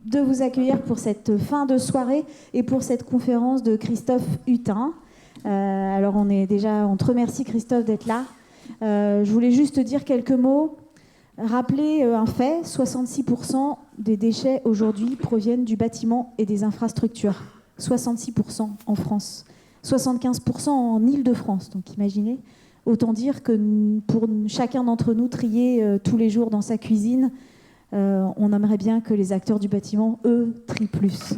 de vous accueillir pour cette fin de soirée et pour cette conférence de Christophe Hutin. Alors on te remercie Christophe d'être là. Je voulais juste dire quelques mots. Rappeler un fait, 66% des déchets aujourd'hui proviennent du bâtiment et des infrastructures. 66% en France. 75% en Île-de-France, donc imaginez. Autant dire que pour chacun d'entre nous, trier tous les jours dans sa cuisine, on aimerait bien que les acteurs du bâtiment, eux, trient plus.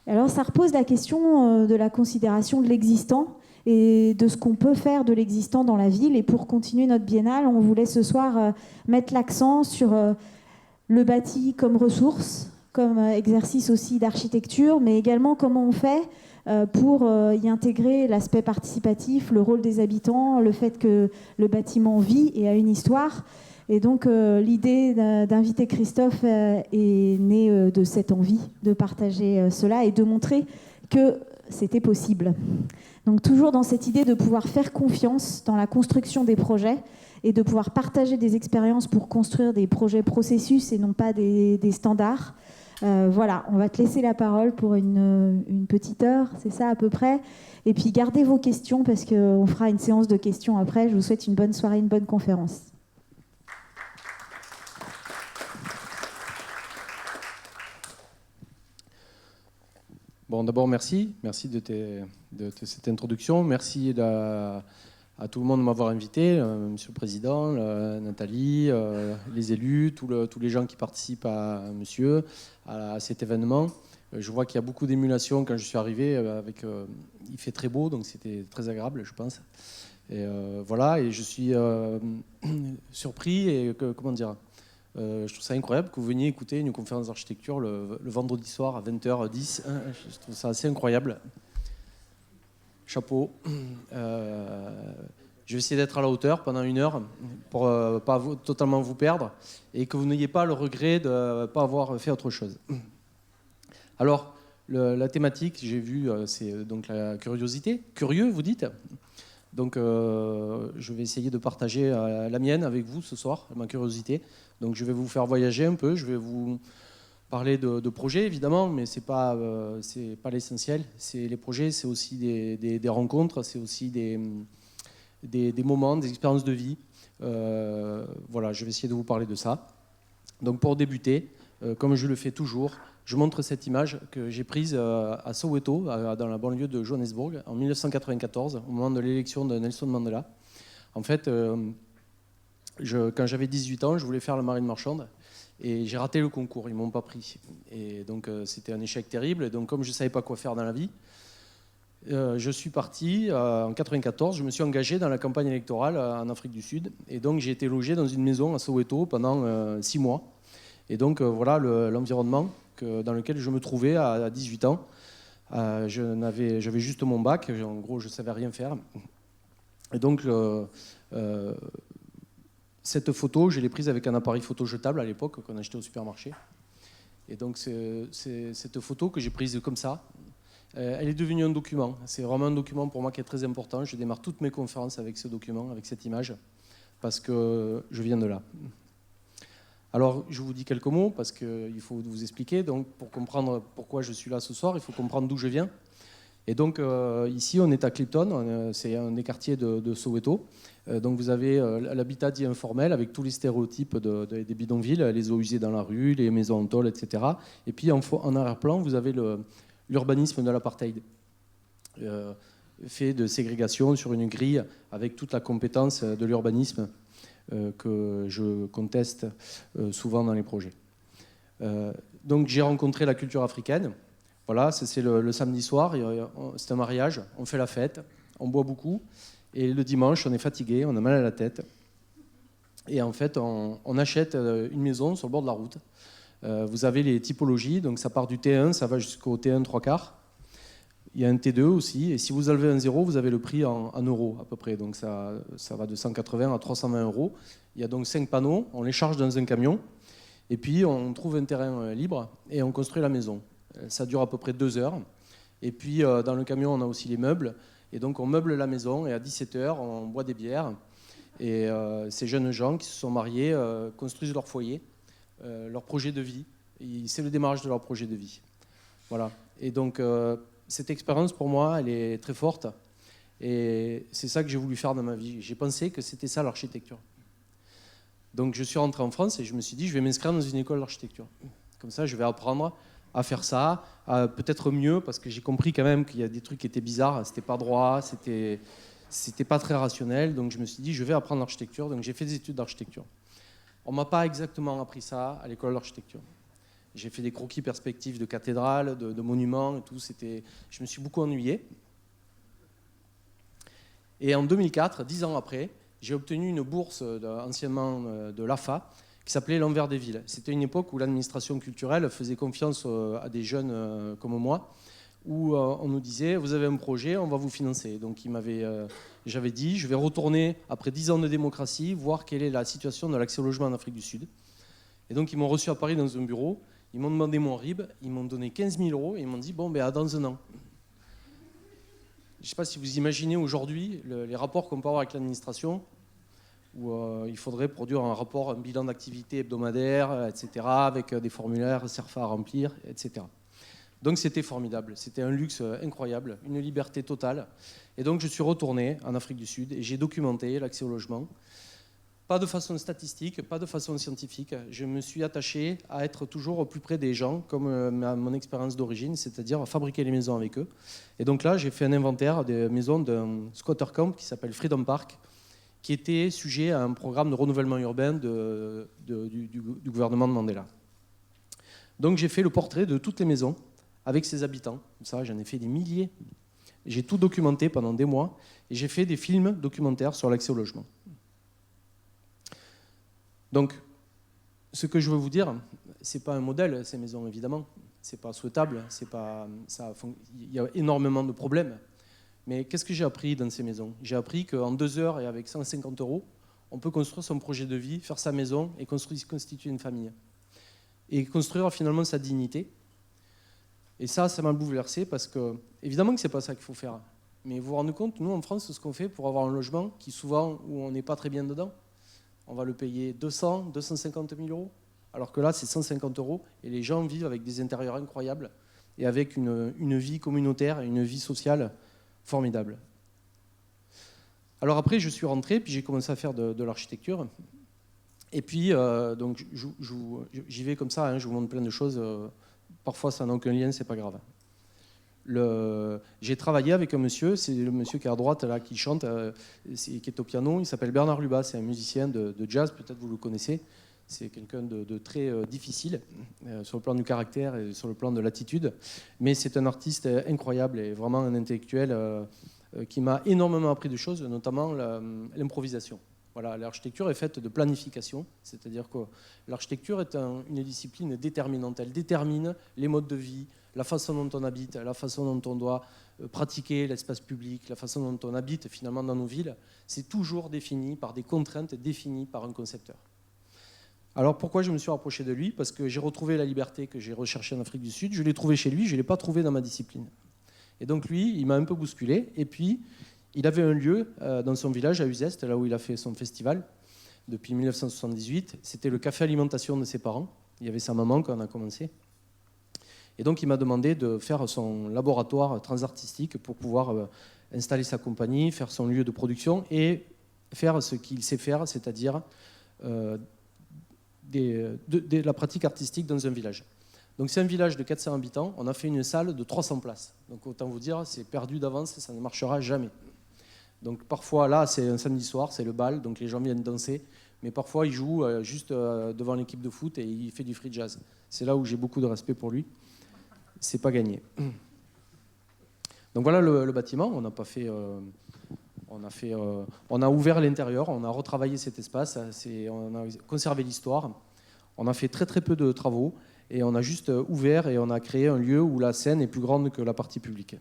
Alors ça repose la question de la considération de l'existant et de ce qu'on peut faire de l'existant dans la ville. Et pour continuer notre biennale, on voulait ce soir mettre l'accent sur le bâti comme ressource, comme exercice aussi d'architecture, mais également comment on fait pour y intégrer l'aspect participatif, le rôle des habitants, le fait que le bâtiment vit et a une histoire. Et donc l'idée d'inviter Christophe est née de cette envie de partager cela et de montrer que c'était possible. Donc toujours dans cette idée de pouvoir faire confiance dans la construction des projets et de pouvoir partager des expériences pour construire des projets processus et non pas des standards. Voilà, on va te laisser la parole pour une petite heure, c'est ça à peu près. Et puis gardez vos questions parce qu'on fera une séance de questions après. Je vous souhaite une bonne soirée, une bonne conférence. Bon, d'abord, merci de cette introduction. Merci à tout le monde de m'avoir invité, Monsieur le Président, Nathalie, les élus, tous les gens qui participent à cet événement. Je vois qu'il y a beaucoup d'émulation quand je suis arrivé. Il fait très beau, donc c'était très agréable, je pense. Et voilà, et je suis surpris et je trouve ça incroyable que vous veniez écouter une conférence d'architecture le vendredi soir à 20h10. Je trouve ça assez incroyable. Chapeau. Je vais essayer d'être à la hauteur pendant une heure pour pas totalement vous perdre et que vous n'ayez pas le regret de ne pas avoir fait autre chose. Alors, la thématique, j'ai vu, c'est donc la curiosité. Curieux, vous dites ? Donc, je vais essayer de partager la mienne avec vous ce soir, ma curiosité. Donc, je vais vous faire voyager un peu. Je vais vous parler de projets, évidemment, mais c'est pas l'essentiel. Les projets, c'est aussi des rencontres, c'est aussi des moments, des expériences de vie. Voilà, je vais essayer de vous parler de ça. Donc, pour débuter, comme je le fais toujours, je montre cette image que j'ai prise à Soweto, dans la banlieue de Johannesburg, en 1994, au moment de l'élection de Nelson Mandela. En fait, quand j'avais 18 ans, je voulais faire la marine marchande et j'ai raté le concours, ils ne m'ont pas pris. Et donc, c'était un échec terrible. Et donc, comme je ne savais pas quoi faire dans la vie, je suis parti en 1994, je me suis engagé dans la campagne électorale en Afrique du Sud. Et donc, j'ai été logé dans une maison à Soweto pendant 6 mois. Et donc, voilà l'environnement dans lequel je me trouvais à 18 ans. J'avais juste mon bac, en gros, je ne savais rien faire. Et donc, cette photo, je l'ai prise avec un appareil photo jetable à l'époque, qu'on achetait au supermarché. Et donc, c'est cette photo que j'ai prise comme ça. Elle est devenue un document. C'est vraiment un document pour moi qui est très important. Je démarre toutes mes conférences avec ce document, avec cette image, parce que je viens de là. Alors, je vous dis quelques mots, parce qu'il faut vous expliquer. Donc, pour comprendre pourquoi je suis là ce soir, il faut comprendre d'où je viens. Et donc, ici, on est à Clifton, c'est un des quartiers de Soweto. Donc, vous avez l'habitat dit informel, avec tous les stéréotypes des bidonvilles, les eaux usées dans la rue, les maisons en tôle, etc. Et puis, en arrière-plan, vous avez l'urbanisme de l'apartheid, fait de ségrégation sur une grille, avec toute la compétence de l'urbanisme que je conteste souvent dans les projets. Donc, j'ai rencontré la culture africaine. Voilà, c'est le samedi soir, c'est un mariage, on fait la fête, on boit beaucoup, et le dimanche, on est fatigué, on a mal à la tête. Et en fait, on achète une maison sur le bord de la route. Vous avez les typologies, donc ça part du T1, ça va jusqu'au T1 3/4. Il y a un T2 aussi, et si vous enlevez un 0, vous avez le prix en euros à peu près. Donc ça va de 180 à 320 euros. Il y a donc 5 panneaux, on les charge dans un camion, et puis on trouve un terrain libre et on construit la maison. Ça dure à peu près 2 heures. Et puis dans le camion, on a aussi les meubles. Et donc on meuble la maison et à 17h, on boit des bières. Et ces jeunes gens qui se sont mariés construisent leur foyer, leur projet de vie. C'est le démarrage de leur projet de vie. Voilà. Et donc, cette expérience, pour moi, elle est très forte. Et c'est ça que j'ai voulu faire dans ma vie. J'ai pensé que c'était ça l'architecture. Donc, je suis rentré en France et je me suis dit, je vais m'inscrire dans une école d'architecture. Comme ça, je vais apprendre à faire ça, peut-être mieux, parce que j'ai compris quand même qu'il y a des trucs qui étaient bizarres. C'était pas droit, c'était pas très rationnel. Donc, je me suis dit, je vais apprendre l'architecture. Donc, j'ai fait des études d'architecture. On m'a pas exactement appris ça à l'école d'architecture. J'ai fait des croquis perspectives de cathédrales, de monuments et tout. Je me suis beaucoup ennuyé. Et en 2004, 10 ans après, j'ai obtenu une bourse anciennement de l'AFA qui s'appelait l'Envers des villes. C'était une époque où l'administration culturelle faisait confiance à des jeunes comme moi, où on nous disait, vous avez un projet, on va vous financer. Donc j'avais dit, je vais retourner, après 10 ans de démocratie, voir quelle est la situation de l'accès au logement en Afrique du Sud. Et donc ils m'ont reçu à Paris dans un bureau, ils m'ont demandé mon RIB, ils m'ont donné 15 000 € et ils m'ont dit, bon, ben, dans un an. Je ne sais pas si vous imaginez aujourd'hui les rapports qu'on peut avoir avec l'administration, où il faudrait produire un rapport, un bilan d'activité hebdomadaire, etc., avec des formulaires CERFA à remplir, etc. Donc c'était formidable, c'était un luxe incroyable, une liberté totale. Et donc je suis retourné en Afrique du Sud et j'ai documenté l'accès au logement. Pas de façon statistique, pas de façon scientifique. Je me suis attaché à être toujours au plus près des gens, comme mon expérience d'origine, c'est-à-dire à fabriquer les maisons avec eux. Et donc là, j'ai fait un inventaire des maisons d'un squatter camp qui s'appelle Freedom Park, qui était sujet à un programme de renouvellement urbain du gouvernement de Mandela. Donc j'ai fait le portrait de toutes les maisons avec ses habitants. Comme ça, j'en ai fait des milliers. J'ai tout documenté pendant des mois et j'ai fait des films documentaires sur l'accès au logement. Donc, ce que je veux vous dire, c'est pas un modèle, ces maisons, évidemment. C'est pas souhaitable, il y a énormément de problèmes. Mais qu'est-ce que j'ai appris dans ces maisons? J'ai appris qu'en 2 heures et avec 150 €, on peut construire son projet de vie, faire sa maison et constituer une famille. Et construire finalement sa dignité. Et ça m'a bouleversé parce que, évidemment que c'est pas ça qu'il faut faire. Mais vous vous rendez compte, nous en France, ce qu'on fait pour avoir un logement qui souvent, où on n'est pas très bien dedans, on va le payer 200, 250 000 €, alors que là, c'est 150 € et les gens vivent avec des intérieurs incroyables et avec une vie communautaire et une vie sociale formidable. Alors après, je suis rentré, puis j'ai commencé à faire de l'architecture. Et puis, donc, j'y vais comme ça, hein, je vous montre plein de choses. Parfois, ça n'a aucun lien, c'est pas grave. J'ai travaillé avec un monsieur, c'est le monsieur qui est à droite, là, qui chante, qui est au piano. Il s'appelle Bernard Lubat, c'est un musicien de jazz, peut-être vous le connaissez. C'est quelqu'un de très difficile sur le plan du caractère et sur le plan de l'attitude. Mais c'est un artiste incroyable et vraiment un intellectuel qui m'a énormément appris de choses, notamment l'improvisation. Voilà, l'architecture est faite de planification, c'est-à-dire que l'architecture est une discipline déterminante. Elle détermine les modes de vie, la façon dont on habite, la façon dont on doit pratiquer l'espace public, la façon dont on habite finalement dans nos villes. C'est toujours défini par des contraintes définies par un concepteur. Alors pourquoi je me suis rapproché de lui? Parce que j'ai retrouvé la liberté que j'ai recherchée en Afrique du Sud. Je l'ai trouvée chez lui, je ne l'ai pas trouvée dans ma discipline. Et donc lui, il m'a un peu bousculé. Et puis, il avait un lieu dans son village à Uzès, là où il a fait son festival depuis 1978. C'était le café alimentation de ses parents. Il y avait sa maman quand on a commencé. Et donc il m'a demandé de faire son laboratoire transartistique pour pouvoir installer sa compagnie, faire son lieu de production et faire ce qu'il sait faire, c'est-à-dire de la pratique artistique dans un village. Donc c'est un village de 400 habitants, on a fait une salle de 300 places. Donc autant vous dire, c'est perdu d'avance, ça ne marchera jamais. Donc parfois, là, c'est un samedi soir, c'est le bal, donc les gens viennent danser. Mais parfois, il joue juste devant l'équipe de foot et il fait du free jazz. C'est là où j'ai beaucoup de respect pour lui. C'est pas gagné. Donc voilà le bâtiment. On n'a pas fait... on a ouvert l'intérieur, on a retravaillé cet espace, on a conservé l'histoire. On a fait très très peu de travaux et on a juste ouvert et on a créé un lieu où la scène est plus grande que la partie publique.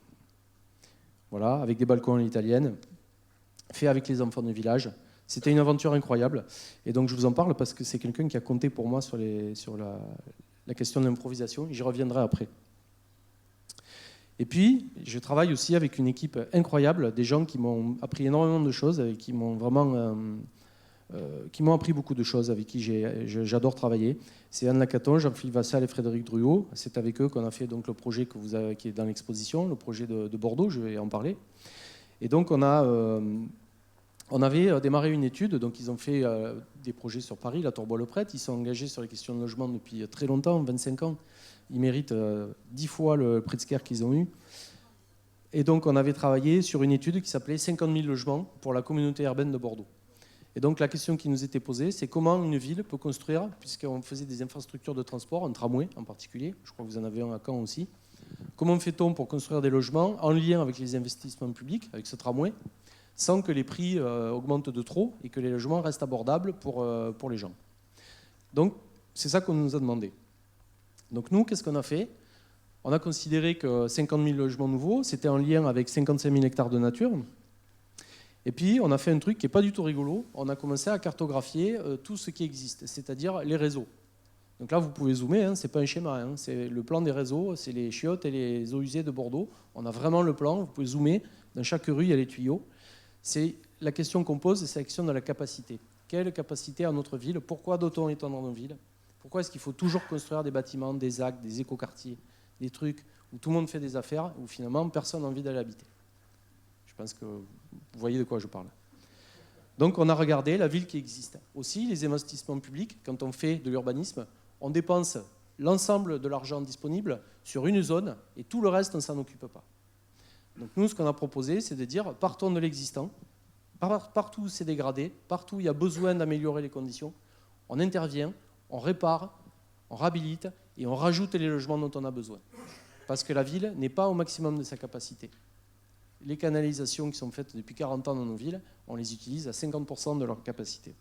Voilà, avec des balcons à l'italienne, fait avec les enfants du village. C'était une aventure incroyable. Et donc je vous en parle parce que c'est quelqu'un qui a compté pour moi sur la question de l'improvisation. J'y reviendrai après. Et puis, je travaille aussi avec une équipe incroyable, des gens qui m'ont appris énormément de choses et qui m'ont vraiment qui m'ont appris beaucoup de choses, avec qui j'adore travailler. C'est Anne Lacaton, Jean-Philippe Vassal et Frédéric Druot. C'est avec eux qu'on a fait donc, le projet qui est dans l'exposition, le projet de Bordeaux, je vais en parler. Et donc on avait démarré une étude, donc ils ont fait des projets sur Paris, la Tourbois-le-Prêtre, ils sont engagés sur les questions de logement depuis très longtemps, 25 ans. Ils méritent 10 fois le Pritzker qu'ils ont eu. Et donc on avait travaillé sur une étude qui s'appelait 50 000 logements pour la communauté urbaine de Bordeaux. Et donc la question qui nous était posée, c'est comment une ville peut construire, puisqu'on faisait des infrastructures de transport, un tramway en particulier, je crois que vous en avez un à Caen aussi, comment fait-on pour construire des logements en lien avec les investissements publics, avec ce tramway, sans que les prix augmentent de trop et que les logements restent abordables pour les gens. Donc c'est ça qu'on nous a demandé. Donc nous, qu'est-ce qu'on a fait ? On a considéré que 50 000 logements nouveaux, c'était en lien avec 55 000 hectares de nature. Et puis, on a fait un truc qui n'est pas du tout rigolo. On a commencé à cartographier tout ce qui existe, c'est-à-dire les réseaux. Donc là, vous pouvez zoomer, ce n'est pas un schéma. C'est le plan des réseaux, c'est les chiottes et les eaux usées de Bordeaux. On a vraiment le plan, vous pouvez zoomer. Dans chaque rue, il y a les tuyaux. C'est la question qu'on pose, c'est la question de la capacité. Quelle capacité a notre ville ? Pourquoi doit-on étendre nos villes ? Pourquoi est-ce qu'il faut toujours construire des bâtiments, des ZAC, des écoquartiers, des trucs où tout le monde fait des affaires, où finalement personne n'a envie d'aller habiter ? Je pense que vous voyez de quoi je parle. Donc on a regardé la ville qui existe. Aussi, les investissements publics, quand on fait de l'urbanisme, on dépense l'ensemble de l'argent disponible sur une zone et tout le reste, on ne s'en occupe pas. Donc nous, ce qu'on a proposé, c'est de dire, partons de l'existant, partout où c'est dégradé, partout où il y a besoin d'améliorer les conditions, on intervient, on répare, on réhabilite et on rajoute les logements dont on a besoin. Parce que la ville n'est pas au maximum de sa capacité. Les canalisations qui sont faites depuis 40 ans dans nos villes, on les utilise à 50% de leur capacité.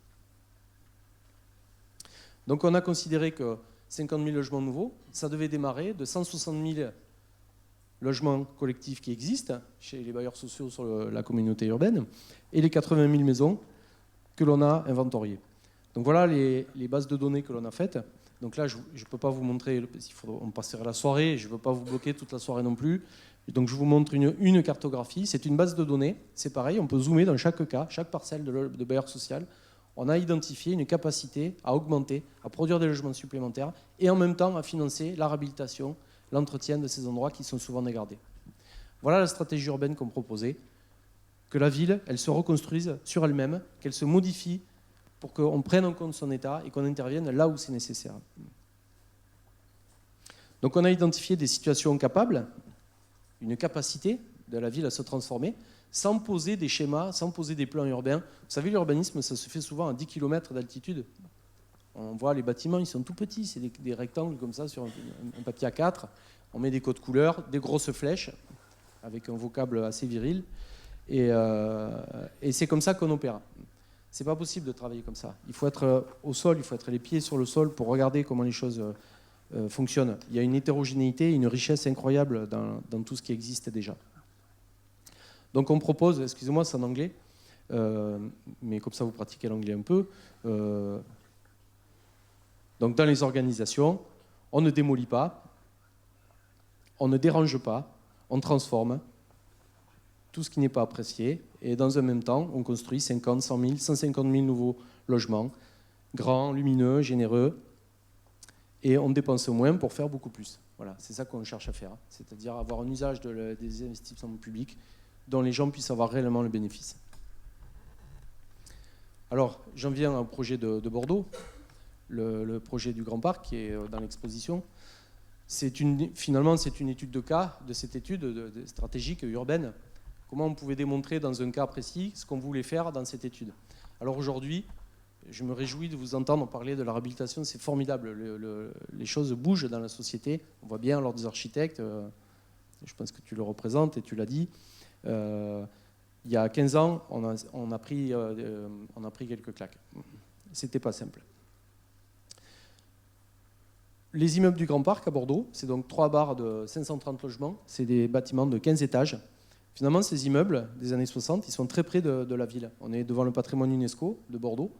Donc on a considéré que 50 000 logements nouveaux, ça devait démarrer de 160 000 logements collectifs qui existent chez les bailleurs sociaux sur la communauté urbaine et les 80 000 maisons que l'on a inventoriées. Donc voilà les bases de données que l'on a faites. Donc là, je ne peux pas vous montrer, on passerait la soirée, je ne veux pas vous bloquer toute la soirée non plus. Donc je vous montre une cartographie, c'est une base de données, c'est pareil, on peut zoomer dans chaque cas, chaque parcelle de bailleur social. On a identifié une capacité à augmenter, à produire des logements supplémentaires et en même temps à financer la réhabilitation, l'entretien de ces endroits qui sont souvent dégradés. Voilà la stratégie urbaine qu'on proposait, que la ville, elle se reconstruise sur elle-même, qu'elle se modifie pour qu'on prenne en compte son état et qu'on intervienne là où c'est nécessaire. Donc on a identifié des situations capables, une capacité de la ville à se transformer, sans poser des schémas, sans poser des plans urbains. Vous savez, l'urbanisme, ça se fait souvent à 10 km d'altitude. On voit les bâtiments, ils sont tout petits, c'est des rectangles comme ça sur un papier A4. On met des codes couleurs, des grosses flèches, avec un vocable assez viril. Et c'est comme ça qu'on opère. C'est pas possible de travailler comme ça. Il faut être au sol, il faut être les pieds sur le sol pour regarder comment les choses fonctionnent. Il y a une hétérogénéité, une richesse incroyable dans tout ce qui existe déjà. Donc on propose, excusez-moi, c'est en anglais, mais comme ça vous pratiquez l'anglais un peu. Donc dans les organisations, on ne démolit pas, on ne dérange pas, on transforme tout ce qui n'est pas apprécié, et dans un même temps, on construit 50, 100 000, 150 000 nouveaux logements, grands, lumineux, généreux, et on dépense moins pour faire beaucoup plus. Voilà, c'est ça qu'on cherche à faire, c'est-à-dire avoir un usage des investissements publics dont les gens puissent avoir réellement le bénéfice. Alors, j'en viens au projet de Bordeaux, le projet du Grand Parc qui est dans l'exposition. Finalement, c'est une étude de cas de cette étude stratégique urbaine. Comment on pouvait démontrer dans un cas précis ce qu'on voulait faire dans cette étude. Alors aujourd'hui, je me réjouis de vous entendre parler de la réhabilitation, c'est formidable. Les choses bougent dans la société. On voit bien lors des architectes, je pense que tu le représentes et tu l'as dit. Il y a 15 ans, on a pris quelques claques. C'était pas simple. Les immeubles du Grand Parc à Bordeaux, c'est donc 3 barres de 530 logements, c'est des bâtiments de 15 étages. Finalement, ces immeubles des années 60, ils sont très près de la ville. On est devant le patrimoine UNESCO de Bordeaux.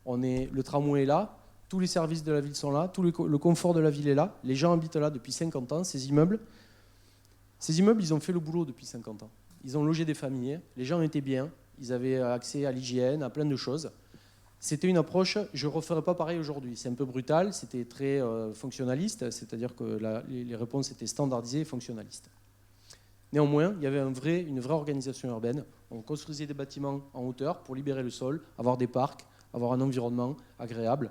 Le tramway est là, tous les services de la ville sont là, le confort de la ville est là. Les gens habitent là depuis 50 ans. Ces immeubles, ils ont fait le boulot depuis 50 ans. Ils ont logé des familles, les gens étaient bien, ils avaient accès à l'hygiène, à plein de choses. C'était une approche, je ne referai pas pareil aujourd'hui. C'est un peu brutal, c'était très fonctionnaliste, c'est-à-dire que les réponses étaient standardisées et fonctionnalistes. Néanmoins, il y avait une vraie organisation urbaine. On construisait des bâtiments en hauteur pour libérer le sol, avoir des parcs, avoir un environnement agréable.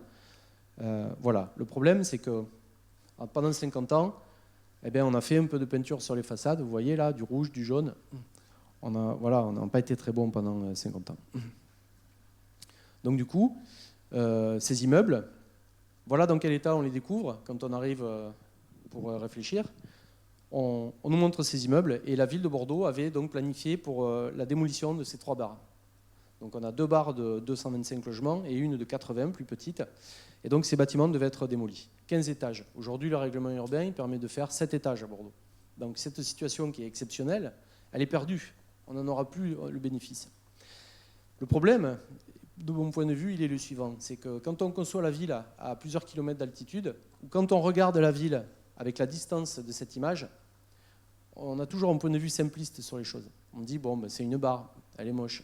Voilà. Le problème, c'est que pendant 50 ans, on a fait un peu de peinture sur les façades. Vous voyez là, du rouge, du jaune. On n'a pas été très bon pendant 50 ans. Donc du coup, ces immeubles, voilà dans quel état on les découvre quand on arrive pour réfléchir. On nous montre ces immeubles et la ville de Bordeaux avait donc planifié pour la démolition de ces 3 barres. Donc on a 2 barres de 225 logements et une de 80, plus petite. Et donc ces bâtiments devaient être démolis. 15 étages. Aujourd'hui, le règlement urbain permet de faire 7 étages à Bordeaux. Donc cette situation qui est exceptionnelle, elle est perdue. On n'en aura plus le bénéfice. Le problème, de mon point de vue, il est le suivant. C'est que quand on conçoit la ville à plusieurs kilomètres d'altitude, ou quand on regarde la ville avec la distance de cette image, on a toujours un point de vue simpliste sur les choses. On dit, c'est une barre, elle est moche.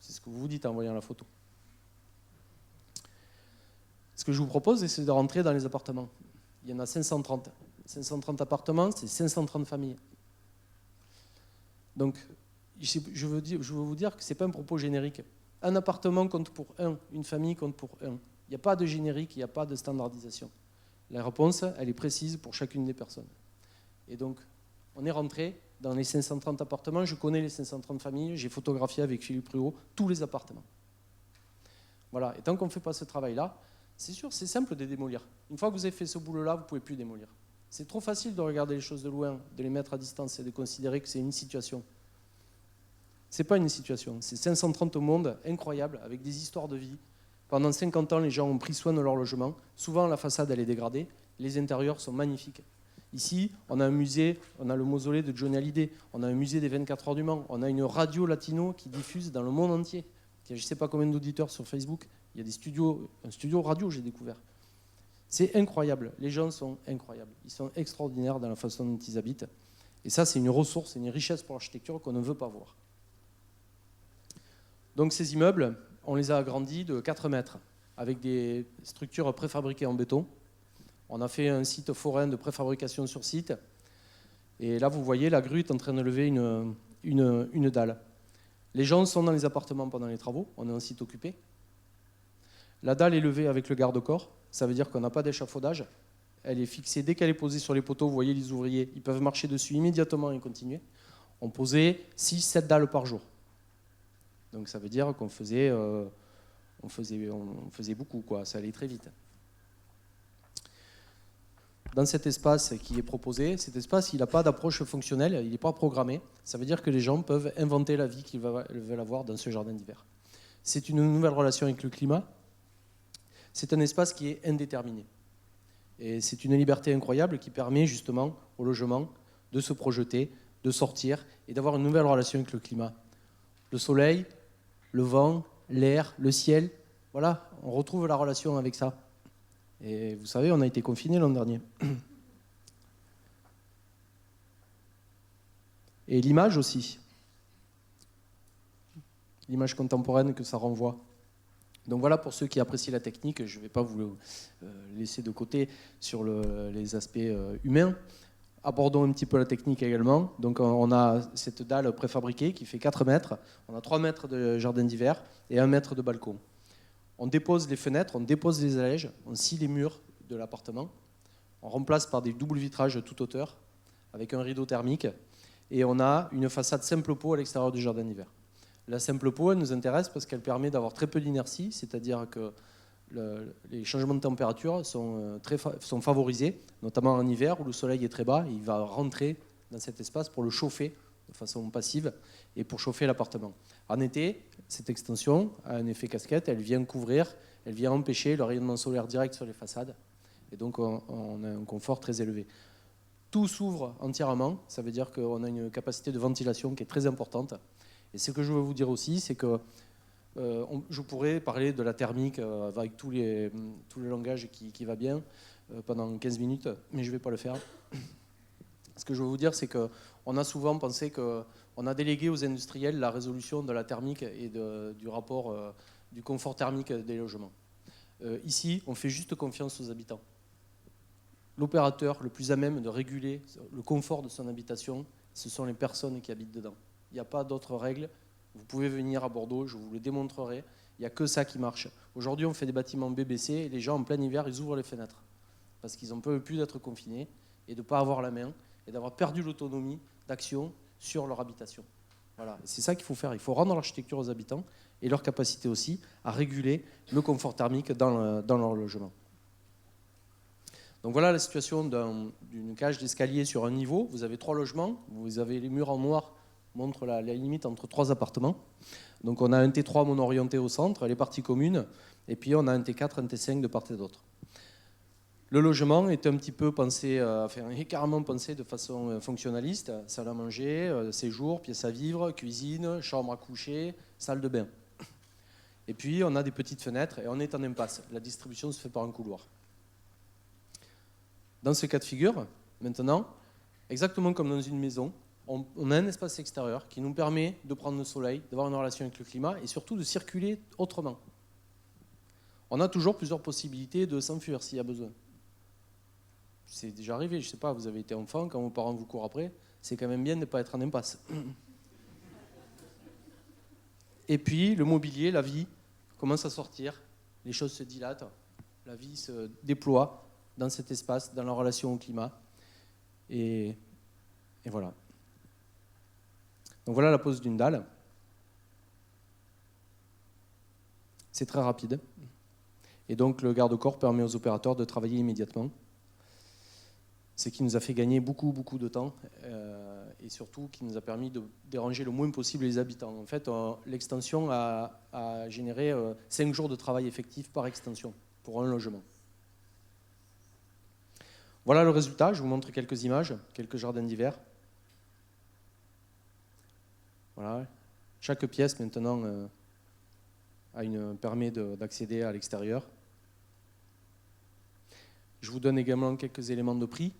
C'est ce que vous vous dites en voyant la photo. Ce que je vous propose, c'est de rentrer dans les appartements. Il y en a 530. 530 appartements, c'est 530 familles. Donc, je veux vous dire que ce n'est pas un propos générique. Un appartement compte pour un, une famille compte pour un. Il n'y a pas de générique, il n'y a pas de standardisation. La réponse, elle est précise pour chacune des personnes. Et donc, on est rentré dans les 530 appartements. Je connais les 530 familles. J'ai photographié avec Philippe Ruot tous les appartements. Voilà. Et tant qu'on ne fait pas ce travail-là, c'est sûr, c'est simple de démolir. Une fois que vous avez fait ce boulot-là, vous ne pouvez plus démolir. C'est trop facile de regarder les choses de loin, de les mettre à distance et de considérer que c'est une situation. Ce n'est pas une situation. C'est 530 mondes incroyables, avec des histoires de vie. Pendant 50 ans, les gens ont pris soin de leur logement. Souvent, la façade, elle est dégradée. Les intérieurs sont magnifiques. Ici, on a un musée, on a le mausolée de Johnny Hallyday, on a un musée des 24 heures du Mans, on a une radio latino qui diffuse dans le monde entier. Il y a je ne sais pas combien d'auditeurs sur Facebook. Il y a un studio radio, j'ai découvert. C'est incroyable. Les gens sont incroyables. Ils sont extraordinaires dans la façon dont ils habitent. Et ça, c'est une ressource, c'est une richesse pour l'architecture qu'on ne veut pas voir. Donc ces immeubles, on les a agrandis de 4 mètres avec des structures préfabriquées en béton. On a fait un site forain de préfabrication sur site. Et là, vous voyez, la grue est en train de lever une dalle. Les gens sont dans les appartements pendant les travaux. On est en site occupé. La dalle est levée avec le garde-corps. Ça veut dire qu'on n'a pas d'échafaudage. Elle est fixée dès qu'elle est posée sur les poteaux. Vous voyez les ouvriers, ils peuvent marcher dessus immédiatement et continuer. On posait 6-7 dalles par jour. Donc ça veut dire qu'on faisait beaucoup, quoi. Ça allait très vite. Dans cet espace qui est proposé, cet espace, il n'a pas d'approche fonctionnelle, il n'est pas programmé. Ça veut dire que les gens peuvent inventer la vie qu'ils veulent avoir dans ce jardin d'hiver. C'est une nouvelle relation avec le climat. C'est un espace qui est indéterminé. Et c'est une liberté incroyable qui permet justement au logement de se projeter, de sortir et d'avoir une nouvelle relation avec le climat. Le soleil, le vent, l'air, le ciel, voilà, on retrouve la relation avec ça. Et vous savez, on a été confinés l'an dernier. Et l'image aussi. L'image contemporaine que ça renvoie. Donc voilà pour ceux qui apprécient la technique, je ne vais pas vous laisser de côté sur les aspects humains. Abordons un petit peu la technique également. Donc on a cette dalle préfabriquée qui fait 4 mètres. On a 3 mètres de jardin d'hiver et 1 mètre de balcon. On dépose les fenêtres, on dépose les allèges, on scie les murs de l'appartement. On remplace par des doubles vitrages de toute hauteur avec un rideau thermique. Et on a une façade simple peau à l'extérieur du jardin d'hiver. La simple peau, elle nous intéresse parce qu'elle permet d'avoir très peu d'inertie, c'est-à-dire que les changements de température sont favorisés, notamment en hiver où le soleil est très bas. Il va rentrer dans cet espace pour le chauffer de façon passive et pour chauffer l'appartement. En été, cette extension a un effet casquette, elle vient couvrir, elle vient empêcher le rayonnement solaire direct sur les façades. Et donc on a un confort très élevé. Tout s'ouvre entièrement, ça veut dire qu'on a une capacité de ventilation qui est très importante. Et ce que je veux vous dire aussi, c'est que je pourrais parler de la thermique avec tous les langages qui va bien pendant 15 minutes, mais je ne vais pas le faire. Ce que je veux vous dire, c'est qu'on a souvent pensé qu'on a délégué aux industriels la résolution de la thermique et du rapport du confort thermique des logements. Ici, on fait juste confiance aux habitants. L'opérateur le plus à même de réguler le confort de son habitation, ce sont les personnes qui habitent dedans. Il n'y a pas d'autres règles. Vous pouvez venir à Bordeaux, je vous le démontrerai. Il n'y a que ça qui marche. Aujourd'hui, on fait des bâtiments BBC et les gens, en plein hiver, ils ouvrent les fenêtres parce qu'ils n'en peuvent plus d'être confinés et de ne pas avoir la main et d'avoir perdu l'autonomie d'action sur leur habitation. Voilà. C'est ça qu'il faut faire. Il faut rendre l'architecture aux habitants et leur capacité aussi à réguler le confort thermique dans leur logement. Donc voilà la situation d'une cage d'escalier sur un niveau. Vous avez 3 logements, vous avez les murs en noir, montrent la limite entre 3 appartements. Donc on a un T3 mono-orienté au centre, les parties communes, et puis on a un T4, un T5 de part et d'autre. Le logement est un petit peu pensé, est carrément pensé de façon fonctionnaliste, salle à manger, séjour, pièce à vivre, cuisine, chambre à coucher, salle de bain. Et puis on a des petites fenêtres et on est en impasse. La distribution se fait par un couloir. Dans ce cas de figure, maintenant, exactement comme dans une maison, on a un espace extérieur qui nous permet de prendre le soleil, d'avoir une relation avec le climat et surtout de circuler autrement. On a toujours plusieurs possibilités de s'enfuir s'il y a besoin. C'est déjà arrivé, je ne sais pas, vous avez été enfant, quand vos parents vous courent après, c'est quand même bien de ne pas être en impasse. Et puis, le mobilier, la vie, commence à sortir, les choses se dilatent, la vie se déploie dans cet espace, dans la relation au climat. Et voilà. Donc voilà la pose d'une dalle. C'est très rapide. Et donc le garde-corps permet aux opérateurs de travailler immédiatement. Ce qui nous a fait gagner beaucoup de temps et surtout qui nous a permis de déranger le moins possible les habitants. En fait, l'extension a généré 5 jours de travail effectif par extension pour un logement. Voilà le résultat. Je vous montre quelques images, quelques jardins d'hiver. Voilà. Chaque pièce maintenant permet d'accéder à l'extérieur. Je vous donne également quelques éléments de prix.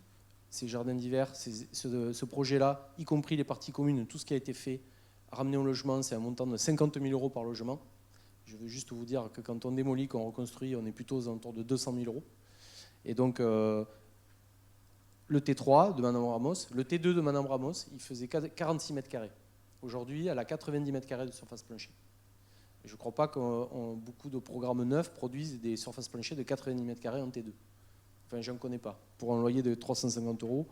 Ces jardins d'hiver, ce projet-là, y compris les parties communes, tout ce qui a été fait, ramené au logement, c'est un montant de 50 000 € par logement. Je veux juste vous dire que quand on démolit, qu'on reconstruit, on est plutôt aux alentours de 200 000 €. Et donc, le T3 de Madame Ramos, le T2 de Madame Ramos, il faisait 46 mètres carrés. Aujourd'hui, elle a 90 mètres carrés de surface planchée. Et je ne crois pas que beaucoup de programmes neufs produisent des surfaces planchées de 90 mètres carrés en T2. Enfin, j'en connais pas. Pour un loyer de 350 €,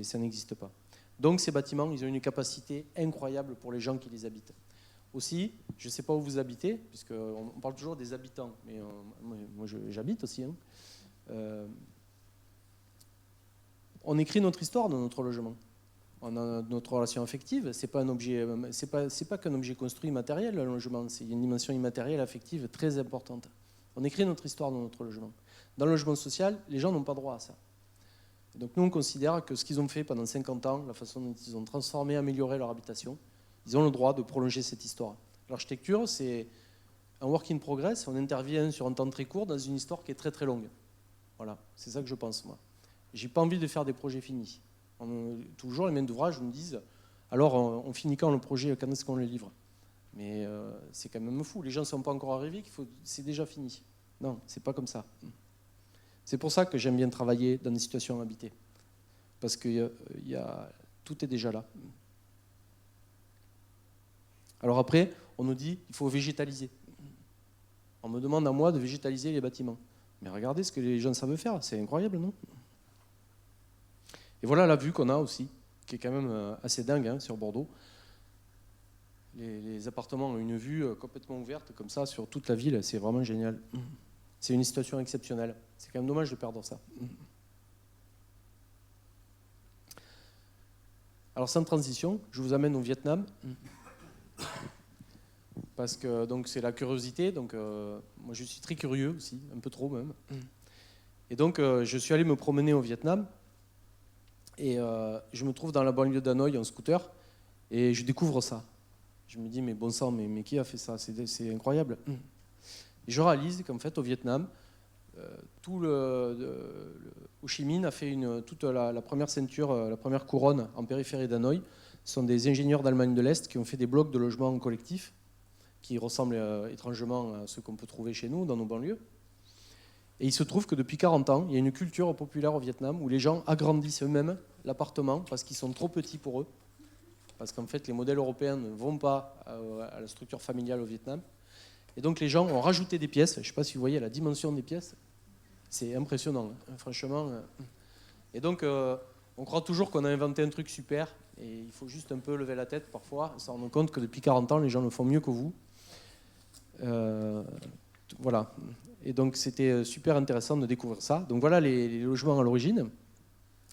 ça n'existe pas. Donc ces bâtiments, ils ont une capacité incroyable pour les gens qui les habitent. Aussi, je ne sais pas où vous habitez, puisqu'on parle toujours des habitants, mais moi j'habite aussi. On écrit notre histoire dans notre logement. On a notre relation affective. C'est pas qu'un objet construit matériel, le logement. C'est une dimension immatérielle, affective très importante. On écrit notre histoire dans notre logement. Dans le logement social, les gens n'ont pas droit à ça. Donc nous, on considère que ce qu'ils ont fait pendant 50 ans, la façon dont ils ont transformé, amélioré leur habitation, ils ont le droit de prolonger cette histoire. L'architecture, c'est un work in progress. On intervient sur un temps très court dans une histoire qui est très très longue. Voilà, c'est ça que je pense, moi. J'ai pas envie de faire des projets finis. Toujours les maîtres d'ouvrage me disent, alors on finit quand le projet, quand est-ce qu'on le livre? Mais c'est quand même fou. Les gens ne sont pas encore arrivés, c'est déjà fini. Non, c'est pas comme ça. C'est pour ça que j'aime bien travailler dans des situations habitées. Parce que tout est déjà là. Alors après, on nous dit qu'il faut végétaliser. On me demande à moi de végétaliser les bâtiments. Mais regardez ce que les gens savent faire, c'est incroyable, non? Et voilà la vue qu'on a aussi, qui est quand même assez dingue sur Bordeaux. Les appartements ont une vue complètement ouverte, comme ça, sur toute la ville, c'est vraiment génial. C'est une situation exceptionnelle. C'est quand même dommage de perdre ça. Alors sans transition, je vous amène au Vietnam. Parce que donc, c'est la curiosité. Donc, moi je suis très curieux aussi, un peu trop même. Et donc je suis allé me promener au Vietnam. Et je me trouve dans la banlieue d'Hanoï en scooter. Et je découvre ça. Je me dis, mais bon sang, mais qui a fait ça? C'est incroyable. Et je réalise qu'en fait, au Vietnam, Ho Chi Minh a fait toute la première ceinture, la première couronne en périphérie d'Hanoï. Ce sont des ingénieurs d'Allemagne de l'Est qui ont fait des blocs de logements collectifs qui ressemblent étrangement à ceux qu'on peut trouver chez nous, dans nos banlieues. Et il se trouve que depuis 40 ans, il y a une culture populaire au Vietnam où les gens agrandissent eux-mêmes l'appartement parce qu'ils sont trop petits pour eux. Parce qu'en fait, les modèles européens ne vont pas à la structure familiale au Vietnam. Et donc les gens ont rajouté des pièces. Je ne sais pas si vous voyez la dimension des pièces. C'est impressionnant, hein, franchement. Et donc, on croit toujours qu'on a inventé un truc super. Et il faut juste un peu lever la tête parfois, et se rendre compte que depuis 40 ans, les gens le font mieux que vous. Voilà. Et donc, c'était super intéressant de découvrir ça. Donc voilà les logements à l'origine.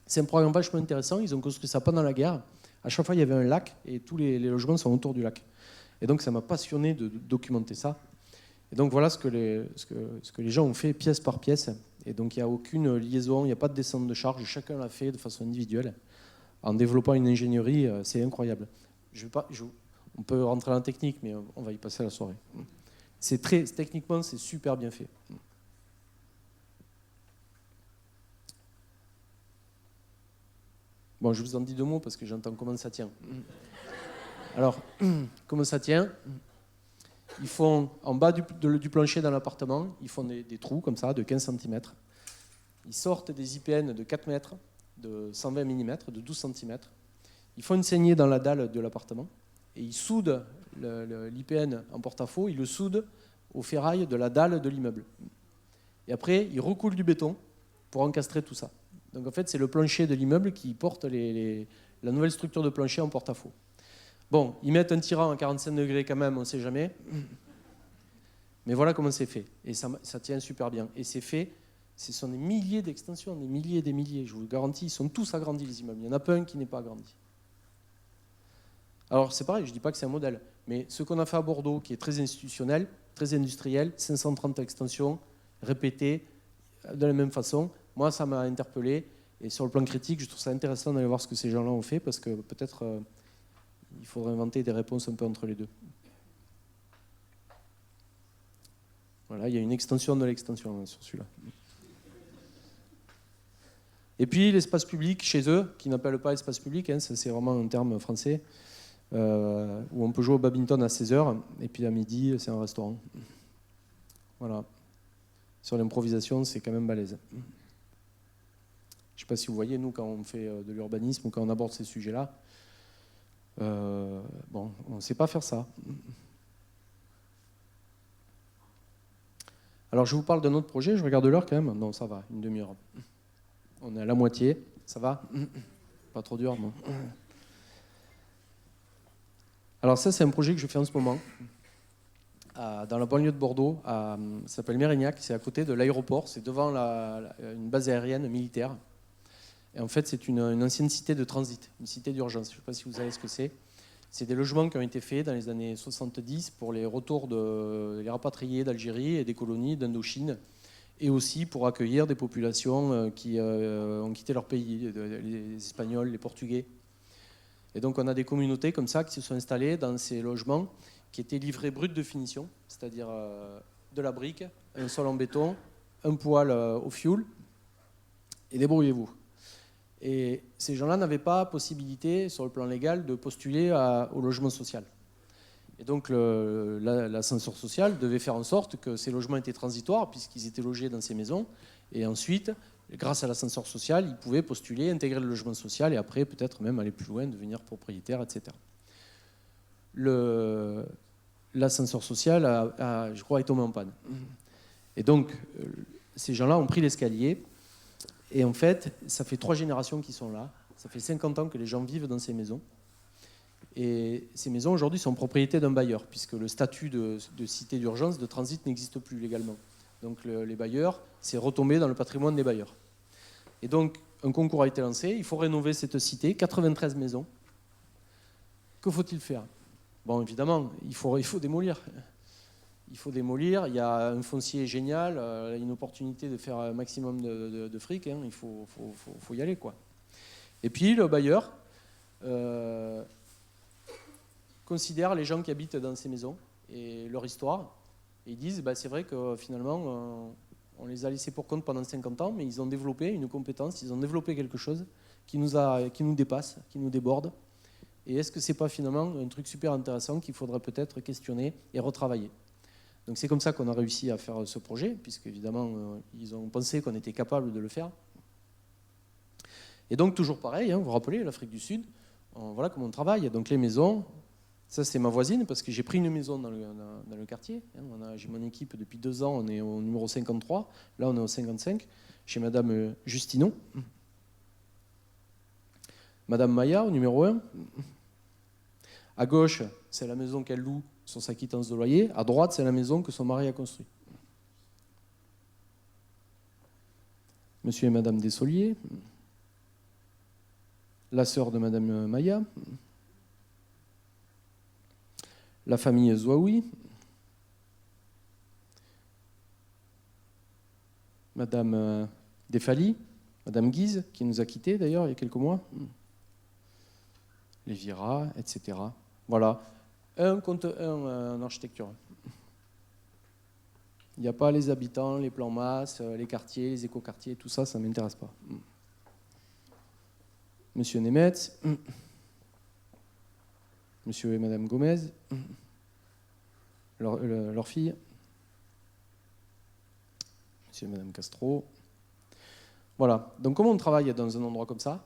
C'est un programme vachement intéressant. Ils ont construit ça pendant la guerre. À chaque fois, il y avait un lac et tous les logements sont autour du lac. Et donc, ça m'a passionné de documenter ça. Et donc, voilà ce que les gens ont fait pièce par pièce. Et donc, il n'y a aucune liaison, il n'y a pas de descente de charge. Chacun l'a fait de façon individuelle. En développant une ingénierie, c'est incroyable. On peut rentrer dans la technique, mais on va y passer la soirée. Techniquement, c'est super bien fait. Bon, je vous en dis 2 mots parce que j'entends comment ça tient. Alors, comment ça tient? Ils font, en bas du plancher dans l'appartement, ils font des trous comme ça, de 15 cm. Ils sortent des IPN de 4 mètres, de 120 mm, de 12 cm. Ils font une saignée dans la dalle de l'appartement et ils soudent l'IPN en porte-à-faux, ils le soudent aux ferrailles de la dalle de l'immeuble. Et après, ils recoulent du béton pour encastrer tout ça. Donc en fait, c'est le plancher de l'immeuble qui porte la nouvelle structure de plancher en porte-à-faux. Bon, ils mettent un tirant à 45 degrés quand même, on ne sait jamais. Mais voilà comment c'est fait. Et ça tient super bien. Et c'est fait, ce sont des milliers d'extensions, des milliers et des milliers. Je vous le garantis, ils sont tous agrandis, les immeubles. Il n'y en a pas un qui n'est pas agrandi. Alors c'est pareil, je ne dis pas que c'est un modèle. Mais ce qu'on a fait à Bordeaux, qui est très institutionnel, très industriel, 530 extensions, répétées de la même façon, moi ça m'a interpellé. Et sur le plan critique, je trouve ça intéressant d'aller voir ce que ces gens-là ont fait, parce que peut-être il faudrait inventer des réponses un peu entre les deux. Voilà, il y a une extension de l'extension hein, sur celui-là. Et puis l'espace public chez eux, qui n'appellent pas espace public, hein, c'est vraiment un terme français, où on peut jouer au badminton à 16h, et puis à midi, c'est un restaurant. Voilà. Sur l'improvisation, c'est quand même balèze. Je ne sais pas si vous voyez, nous, quand on fait de l'urbanisme ou quand on aborde ces sujets-là, on ne sait pas faire ça. Alors, je vous parle d'un autre projet, je regarde l'heure quand même. Non, ça va, une demi-heure. On est à la moitié, ça va? Pas trop dur, non? Alors ça, c'est un projet que je fais en ce moment, dans la banlieue de Bordeaux, ça s'appelle Mérignac, c'est à côté de l'aéroport, c'est devant une base aérienne militaire. Et en fait, c'est une ancienne cité de transit, une cité d'urgence. Je ne sais pas si vous savez ce que c'est. C'est des logements qui ont été faits dans les années 70 pour les retours des rapatriés d'Algérie et des colonies d'Indochine, et aussi pour accueillir des populations qui ont quitté leur pays, les Espagnols, les Portugais. Et donc on a des communautés comme ça qui se sont installées dans ces logements qui étaient livrés bruts de finition, c'est-à-dire de la brique, un sol en béton, un poêle au fioul, et débrouillez-vous. Et ces gens-là n'avaient pas possibilité, sur le plan légal, de postuler au logement social. Et donc l'ascenseur social devait faire en sorte que ces logements étaient transitoires, puisqu'ils étaient logés dans ces maisons, et ensuite, grâce à l'ascenseur social, ils pouvaient postuler, intégrer le logement social, et après, peut-être même aller plus loin, devenir propriétaire, etc. L'ascenseur social, je crois, est tombé en panne. Et donc, ces gens-là ont pris l'escalier, et en fait, ça fait 3 générations qu'ils sont là. Ça fait 50 ans que les gens vivent dans ces maisons. Et ces maisons, aujourd'hui, sont propriété d'un bailleur, puisque le statut de cité d'urgence, de transit, n'existe plus légalement. Donc les bailleurs, c'est retombé dans le patrimoine des bailleurs. Et donc, un concours a été lancé. Il faut rénover cette cité, 93 maisons. Que faut-il faire? Bon, évidemment, il faut démolir. Il faut démolir. Il y a un foncier génial, une opportunité de faire un maximum de fric. Hein. Il faut y aller, quoi. Et puis, le bailleur considère les gens qui habitent dans ces maisons et leur histoire. Et ils disent, c'est vrai que finalement, on les a laissés pour compte pendant 50 ans, mais ils ont développé une compétence, ils ont développé quelque chose qui nous dépasse, qui nous déborde. Et est-ce que ce n'est pas finalement un truc super intéressant qu'il faudrait peut-être questionner et retravailler? Donc c'est comme ça qu'on a réussi à faire ce projet, puisque évidemment ils ont pensé qu'on était capable de le faire. Et donc toujours pareil, hein, vous vous rappelez, l'Afrique du Sud, voilà comment on travaille. Donc les maisons, ça c'est ma voisine, parce que j'ai pris une maison dans le quartier. Hein, j'ai mon équipe depuis 2 ans, on est au numéro 53, là on est au 55, chez Madame Justinon. Madame Maya au numéro 1. À gauche, c'est la maison qu'elle loue sur sa quittance de loyer. À droite, c'est la maison que son mari a construite. Monsieur et Madame Dessoliers. La sœur de Madame Maya. La famille Zouaoui. Madame Defali. Madame Guise, qui nous a quittés d'ailleurs il y a quelques mois. Les Vira, etc. Voilà. Un contre un en architecture. Il n'y a pas les habitants, les plans masse, les quartiers, les écoquartiers, tout ça, ça ne m'intéresse pas. Monsieur Nemetz, Monsieur et Madame Gomez, leur fille, Monsieur et Madame Castro. Voilà. Donc comment on travaille dans un endroit comme ça?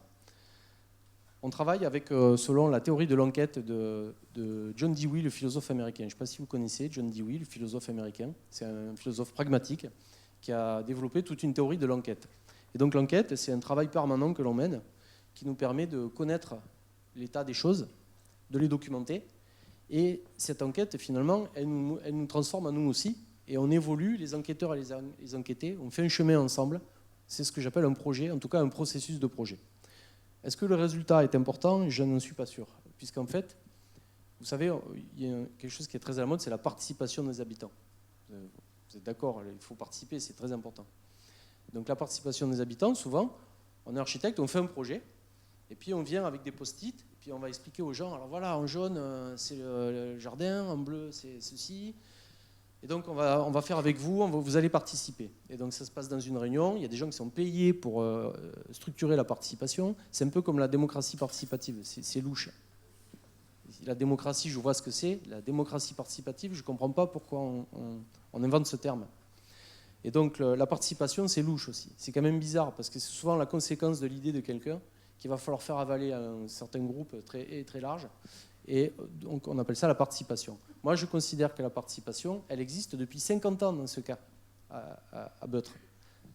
On travaille avec, selon la théorie de l'enquête de John Dewey, le philosophe américain. Je ne sais pas si vous connaissez John Dewey, le philosophe américain. C'est un philosophe pragmatique qui a développé toute une théorie de l'enquête. Et donc l'enquête, c'est un travail permanent que l'on mène qui nous permet de connaître l'état des choses, de les documenter. Et cette enquête, finalement, elle nous transforme à nous aussi. Et on évolue, les enquêteurs et les enquêtés, on fait un chemin ensemble. C'est ce que j'appelle un projet, en tout cas un processus de projet. Est-ce que le résultat est important? Je n'en suis pas sûr. Puisqu'en fait, vous savez, il y a quelque chose qui est très à la mode, c'est la participation des habitants. Vous êtes d'accord, il faut participer, c'est très important. Donc la participation des habitants, souvent, on est architecte, on fait un projet, et puis on vient avec des post-it, et puis on va expliquer aux gens, alors voilà, en jaune, c'est le jardin, en bleu, c'est ceci. Et donc on va faire avec vous, vous allez participer. Et donc ça se passe dans une réunion, il y a des gens qui sont payés pour structurer la participation. C'est un peu comme la démocratie participative, c'est louche. La démocratie, je vois ce que c'est. La démocratie participative, je ne comprends pas pourquoi on invente ce terme. Et donc la participation, c'est louche aussi. C'est quand même bizarre, parce que c'est souvent la conséquence de l'idée de quelqu'un qu'il va falloir faire avaler à un certain groupe très large. Et donc on appelle ça la participation. Moi je considère que la participation, elle existe depuis 50 ans dans ce cas, à Beutre.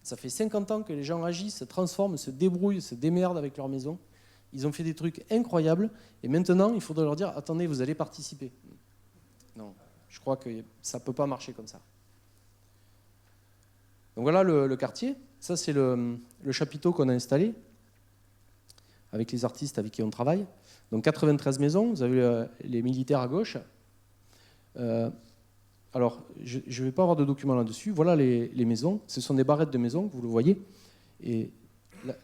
Ça fait 50 ans que les gens agissent, se transforment, se débrouillent, se démerdent avec leur maison. Ils ont fait des trucs incroyables, et maintenant il faudrait leur dire, attendez, vous allez participer. Non, je crois que ça ne peut pas marcher comme ça. Donc voilà le quartier, ça c'est le chapiteau qu'on a installé, avec les artistes avec qui on travaille. Donc 93 maisons, vous avez les militaires à gauche. Alors, je ne vais pas avoir de documents là-dessus. Voilà les maisons. Ce sont des barrettes de maisons, vous le voyez. Et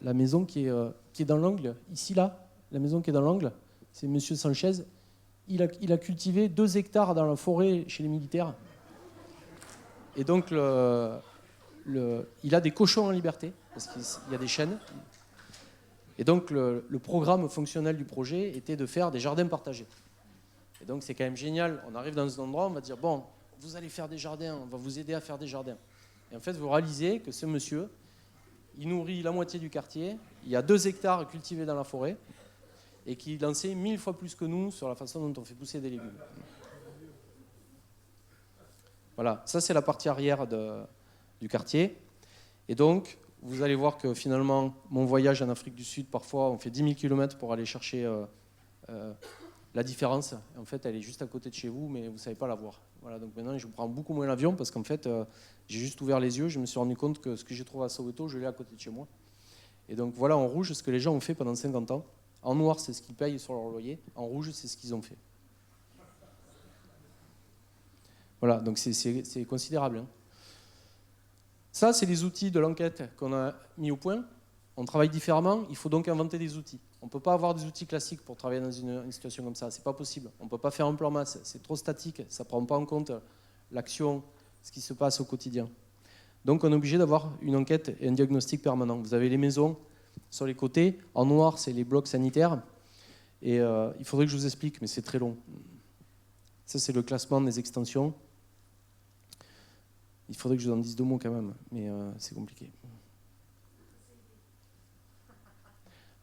la maison qui est dans l'angle, ici, là, la maison qui est dans l'angle, c'est M. Sanchez. Il a cultivé 2 hectares dans la forêt chez les militaires. Et donc, il a des cochons en liberté, parce qu'il y a des chênes. Et donc, le programme fonctionnel du projet était de faire des jardins partagés. Et donc, c'est quand même génial. On arrive dans un endroit, on va dire, bon, vous allez faire des jardins, on va vous aider à faire des jardins. Et en fait, vous réalisez que ce monsieur, il nourrit la moitié du quartier, il y a 2 hectares cultivés dans la forêt, et qu'il en sait 1000 fois plus que nous sur la façon dont on fait pousser des légumes. Voilà, ça c'est la partie arrière du quartier. Et donc, vous allez voir que finalement, mon voyage en Afrique du Sud, parfois, on fait 10 000 km pour aller chercher la différence. En fait, elle est juste à côté de chez vous, mais vous ne savez pas la voir. Voilà, donc maintenant, je prends beaucoup moins l'avion parce qu'en fait, j'ai juste ouvert les yeux, je me suis rendu compte que ce que j'ai trouvé à Soweto, je l'ai à côté de chez moi. Et donc voilà, en rouge, ce que les gens ont fait pendant 50 ans. En noir, c'est ce qu'ils payent sur leur loyer. En rouge, c'est ce qu'ils ont fait. Voilà, donc c'est considérable, hein. Ça, c'est les outils de l'enquête qu'on a mis au point. On travaille différemment, il faut donc inventer des outils. On ne peut pas avoir des outils classiques pour travailler dans une situation comme ça, c'est pas possible. On ne peut pas faire un plan masse, c'est trop statique, ça ne prend pas en compte l'action, ce qui se passe au quotidien. Donc on est obligé d'avoir une enquête et un diagnostic permanent. Vous avez les maisons sur les côtés, en noir c'est les blocs sanitaires, Et il faudrait que je vous explique, mais c'est très long. Ça, c'est le classement des extensions. Il faudrait que je vous en dise 2 mots quand même, mais c'est compliqué.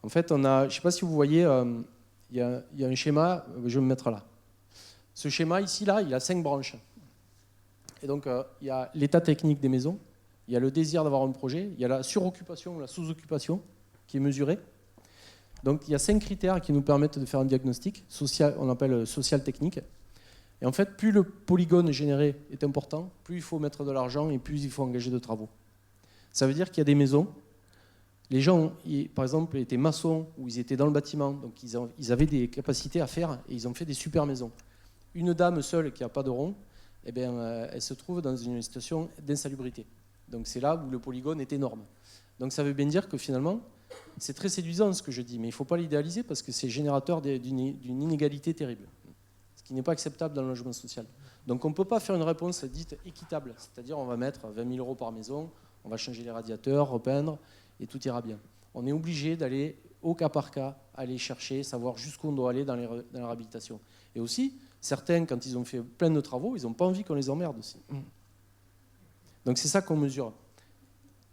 En fait, je ne sais pas si vous voyez, il y a un schéma, je vais me mettre là. Ce schéma ici, là, il a 5 branches. Et donc, il y a l'état technique des maisons, il y a le désir d'avoir un projet, il y a la suroccupation ou la sous-occupation qui est mesurée. Donc, il y a 5 critères qui nous permettent de faire un diagnostic, social, on appelle social technique. Et en fait, plus le polygone généré est important, plus il faut mettre de l'argent et plus il faut engager de travaux. Ça veut dire qu'il y a des maisons, les gens, par exemple, étaient maçons ou ils étaient dans le bâtiment, donc ils avaient des capacités à faire et ils ont fait des super maisons. Une dame seule qui n'a pas de rond, eh bien, elle se trouve dans une situation d'insalubrité. Donc c'est là où le polygone est énorme. Donc ça veut bien dire que finalement, c'est très séduisant ce que je dis, mais il ne faut pas l'idéaliser parce que c'est générateur d'une inégalité terrible, ce qui n'est pas acceptable dans le logement social. Donc on ne peut pas faire une réponse dite équitable, c'est-à-dire on va mettre 20 000 € par maison, on va changer les radiateurs, repeindre, et tout ira bien. On est obligé d'aller au cas par cas, aller chercher, savoir jusqu'où on doit aller dans la réhabilitation. Et aussi, certains, quand ils ont fait plein de travaux, ils n'ont pas envie qu'on les emmerde aussi. Donc c'est ça qu'on mesure.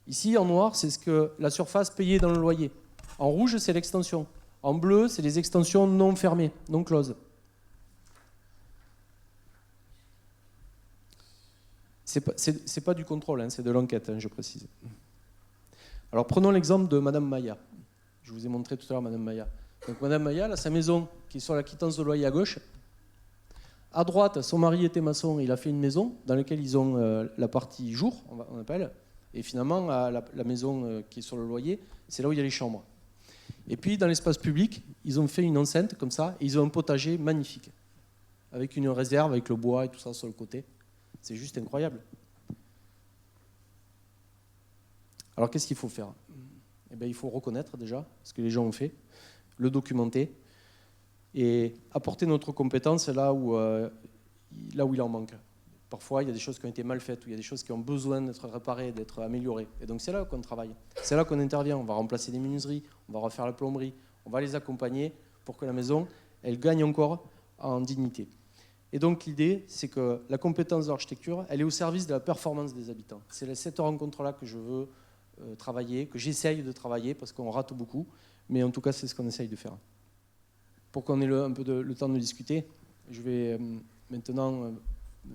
Ici, en noir, c'est la surface payée dans le loyer. En rouge, c'est l'extension. En bleu, c'est les extensions non fermées, non closes. C'est pas du contrôle, hein, c'est de l'enquête, hein, je précise. Alors prenons l'exemple de Madame Maya. Je vous ai montré tout à l'heure Madame Maya. Donc Madame Maya, elle a sa maison qui est sur la quittance de loyer à gauche. À droite, son mari était maçon, il a fait une maison dans laquelle ils ont la partie jour, on appelle, et finalement la maison qui est sur le loyer, c'est là où il y a les chambres. Et puis dans l'espace public, ils ont fait une enceinte comme ça, et ils ont un potager magnifique, avec une réserve, avec le bois et tout ça sur le côté. C'est juste incroyable. Alors qu'est-ce qu'il faut faire ? Eh bien, il faut reconnaître déjà ce que les gens ont fait, le documenter et apporter notre compétence là où il en manque. Parfois, il y a des choses qui ont été mal faites ou il y a des choses qui ont besoin d'être réparées, d'être améliorées. Et donc c'est là qu'on travaille. C'est là qu'on intervient. On va remplacer des menuiseries, on va refaire la plomberie, on va les accompagner pour que la maison, elle gagne encore en dignité. Et donc l'idée, c'est que la compétence de l'architecture, elle est au service de la performance des habitants. C'est cette rencontre-là que je veux travailler, que j'essaye de travailler, parce qu'on rate beaucoup, mais en tout cas, c'est ce qu'on essaye de faire. Pour qu'on ait un peu le temps de discuter, je vais maintenant,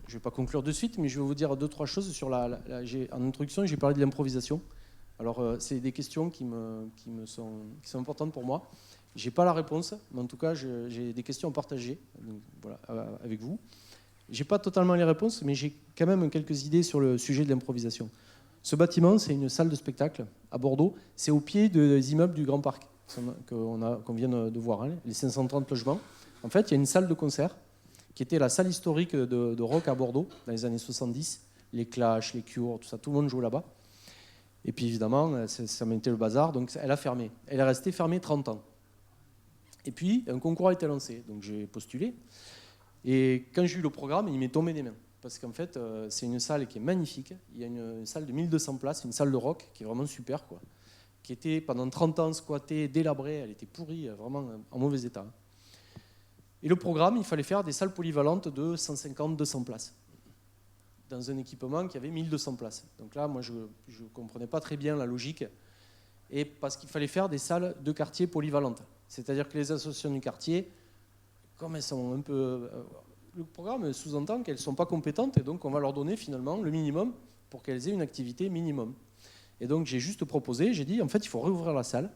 je ne vais pas conclure de suite, mais je vais vous dire 2-3 choses sur en introduction, j'ai parlé de l'improvisation. Alors, c'est des questions qui sont importantes pour moi. Je n'ai pas la réponse, mais en tout cas, j'ai des questions à partager avec vous. Je n'ai pas totalement les réponses, mais j'ai quand même quelques idées sur le sujet de l'improvisation. Ce bâtiment, c'est une salle de spectacle à Bordeaux. C'est au pied des immeubles du Grand Parc qu'on vient de voir, hein, les 530 logements. En fait, il y a une salle de concert qui était la salle historique de rock à Bordeaux dans les années 70. Les Clash, les Cure, tout le monde jouait là-bas. Et puis évidemment, ça mettait le bazar, donc elle a fermé. Elle est restée fermée 30 ans. Et puis, un concours a été lancé, donc j'ai postulé. Et quand j'ai eu le programme, il m'est tombé des mains. Parce qu'en fait, c'est une salle qui est magnifique. Il y a une salle de 1200 places, une salle de rock qui est vraiment super, quoi. Qui était pendant 30 ans squattée, délabrée, elle était pourrie, vraiment en mauvais état. Et le programme, il fallait faire des salles polyvalentes de 150-200 places. Dans un équipement qui avait 1200 places. Donc là, moi, je ne comprenais pas très bien la logique. Et parce qu'il fallait faire des salles de quartier polyvalentes. C'est-à-dire que les associations du quartier, comme elles sont un peu... le programme sous-entend qu'elles ne sont pas compétentes et donc on va leur donner finalement le minimum pour qu'elles aient une activité minimum. Et donc j'ai juste proposé, j'ai dit en fait il faut réouvrir la salle,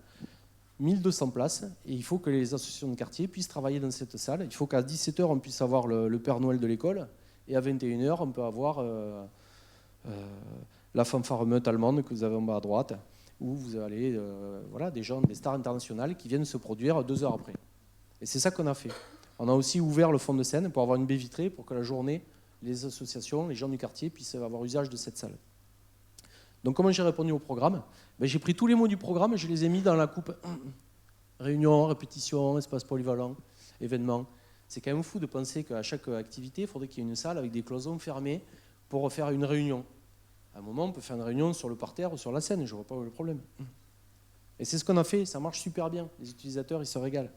1200 places, et il faut que les associations de quartier puissent travailler dans cette salle. Il faut qu'à 17h on puisse avoir le Père Noël de l'école et à 21h on peut avoir la fanfare meute allemande que vous avez en bas à droite, où vous allez, des gens, des stars internationales qui viennent se produire 2 heures après. Et c'est ça qu'on a fait. On a aussi ouvert le fond de scène pour avoir une baie vitrée pour que la journée, les associations, les gens du quartier puissent avoir usage de cette salle. Donc comment j'ai répondu au programme ? J'ai pris tous les mots du programme et je les ai mis dans la coupe réunion, répétition, espace polyvalent, événement. C'est quand même fou de penser qu'à chaque activité, il faudrait qu'il y ait une salle avec des cloisons fermées pour faire une réunion. À un moment, on peut faire une réunion sur le parterre ou sur la scène, je ne vois pas où est le problème. Et c'est ce qu'on a fait, ça marche super bien. Les utilisateurs, ils se régalent.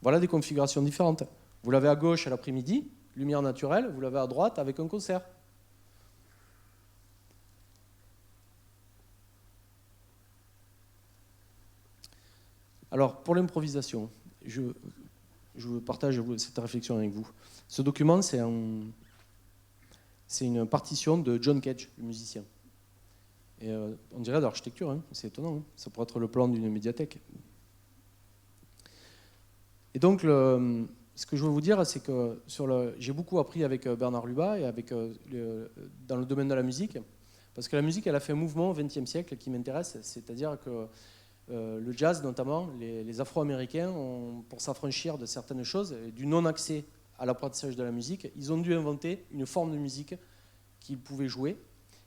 Voilà des configurations différentes. Vous l'avez à gauche à l'après-midi, lumière naturelle, vous l'avez à droite avec un concert. Alors, pour l'improvisation, je partage cette réflexion avec vous. Ce document, c'est une partition de John Cage, le musicien. Et on dirait de l'architecture, hein, c'est étonnant. Hein. Ça pourrait être le plan d'une médiathèque. Et donc, ce que je veux vous dire, c'est que j'ai beaucoup appris avec Bernard Lubat et dans le domaine de la musique, parce que la musique, elle a fait un mouvement au XXe siècle qui m'intéresse, c'est-à-dire que le jazz, notamment, les Afro-Américains, pour s'affranchir de certaines choses, et du non-accès à l'apprentissage de la musique, ils ont dû inventer une forme de musique qu'ils pouvaient jouer.